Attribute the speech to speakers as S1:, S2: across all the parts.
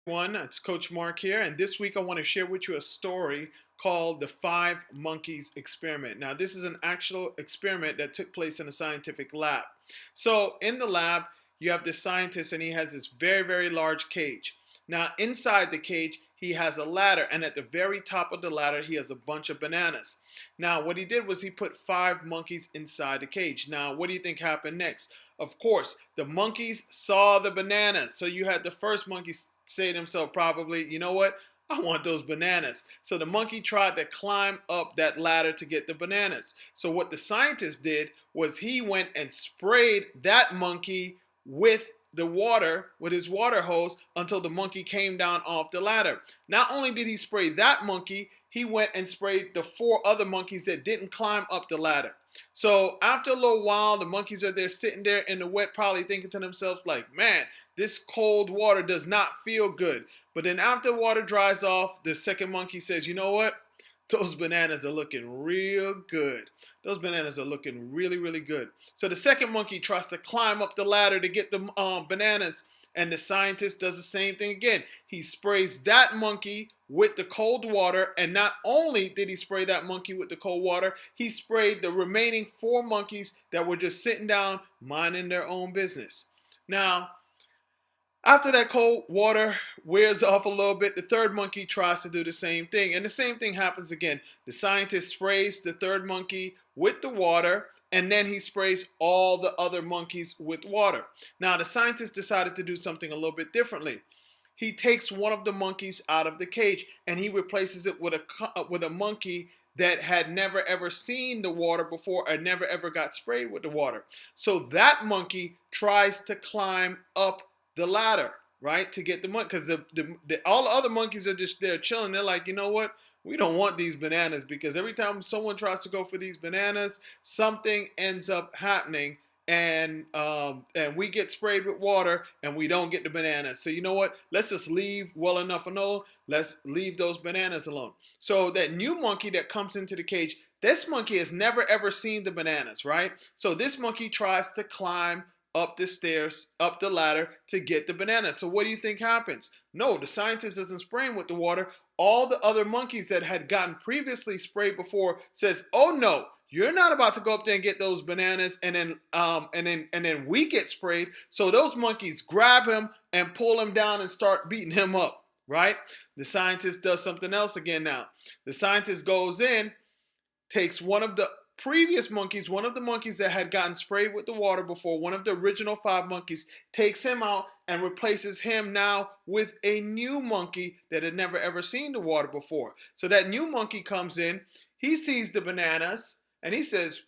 S1: It's Coach Mark here, and this week I want to share with you a story called the Five Monkeys Experiment. Now, this is an actual experiment that took place in a scientific lab. So, in the lab, you have this scientist, and he has this very, very large cage. Now, inside the cage, he has a ladder, and at the very top of the ladder, he has a bunch of bananas. Now, what he did was he put five monkeys inside the cage. Now, what do you think happened next? Of course, the monkeys saw the bananas. So you had the first monkey say to himself probably, you know what? I want those bananas. So the monkey tried to climb up that ladder to get the bananas. So what the scientist did was he went and sprayed that monkey with the water, with his water hose, until the monkey came down off the ladder. Not only did he spray that monkey, he went and sprayed the four other monkeys that didn't climb up the ladder. So after a little while, the monkeys are there sitting there in the wet, probably thinking to themselves like, man, this cold water does not feel good. But then after the water dries off, the second monkey says, you know what? Those bananas are looking real good. Those bananas are looking really, really good. So the second monkey tries to climb up the ladder to get the bananas. And the scientist does the same thing again. He sprays that monkey with the cold water. And not only did he spray that monkey with the cold water, he sprayed the remaining four monkeys that were just sitting down minding their own business. Now, after that cold water wears off a little bit, the third monkey tries to do the same thing. And the same thing happens again. The scientist sprays the third monkey with the water, and then he sprays all the other monkeys with water. Now, the scientist decided to do something a little bit differently. He takes one of the monkeys out of the cage, and he replaces it with a monkey that had never ever seen the water before or never ever got sprayed with the water. So that monkey tries to climb up the ladder, right, to get the money, because all the other monkeys are just there chilling. They're like, you know what? We don't want these bananas, because every time someone tries to go for these bananas, something ends up happening, and we get sprayed with water, and we don't get the bananas. So you know what? Let's just leave well enough alone. Let's leave those bananas alone. So that new monkey that comes into the cage, this monkey has never ever seen the bananas, right? So this monkey tries to climb up the stairs, up the ladder to get the banana. So what do you think happens? No, the scientist doesn't spray him with the water. All the other monkeys that had gotten previously sprayed before says, "Oh no, you're not about to go up there and get those bananas," and then we get sprayed. So those monkeys grab him and pull him down and start beating him up, right? The scientist does something else again now. The scientist goes in, takes one of the previous monkeys, one of the monkeys that had gotten sprayed with the water before, one of the original five monkeys, takes him out and replaces him now with a new monkey that had never ever seen the water before. So that new monkey comes in, he sees the bananas, and he says,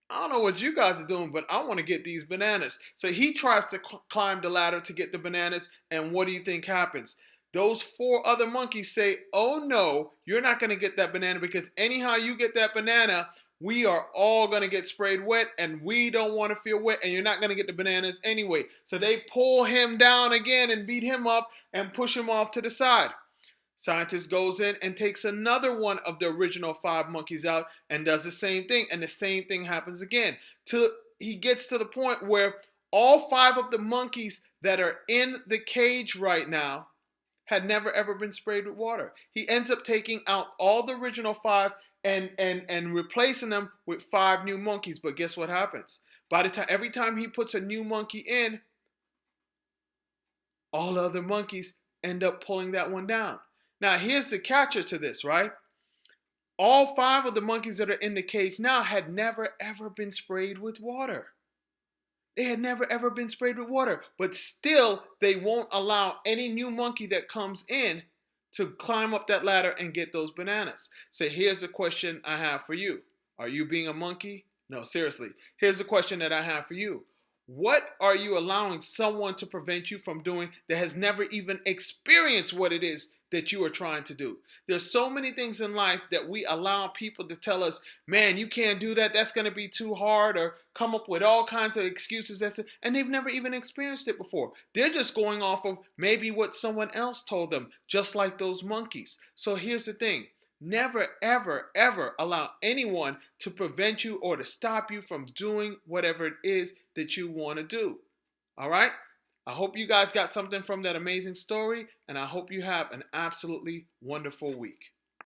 S1: I don't know what you guys are doing, but I want to get these bananas. So he tries to climb the ladder to get the bananas, and what do you think happens? Those four other monkeys say, oh no, you're not going to get that banana, because anyhow you get that banana, we are all going to get sprayed wet, and we don't want to feel wet, and you're not going to get the bananas anyway. So they pull him down again and beat him up and push him off to the side. Scientist goes in and takes another one of the original five monkeys out and does the same thing, and the same thing happens again. Till he gets to the point where all five of the monkeys that are in the cage right now had never ever been sprayed with water. He ends up taking out all the original five and replacing them with five new monkeys. But guess what happens? By the time, every time he puts a new monkey in, all the other monkeys end up pulling that one down. Now here's the catcher to this, right? All five of the monkeys that are in the cage now had never ever been sprayed with water. They had never ever been sprayed with water, but still they won't allow any new monkey that comes in to climb up that ladder and get those bananas. So here's the question I have for you. Are you being a monkey? No, seriously. Here's the question that I have for you. What are you allowing someone to prevent you from doing that has never even experienced what it is that you are trying to do? There's so many things in life that we allow people to tell us, man, you can't do that, that's going to be too hard, or come up with all kinds of excuses, and they've never even experienced it before. They're just going off of maybe what someone else told them, just like those monkeys. So here's the thing. Never, ever, ever allow anyone to prevent you or to stop you from doing whatever it is that you want to do. All right? I hope you guys got something from that amazing story, and I hope you have an absolutely wonderful week.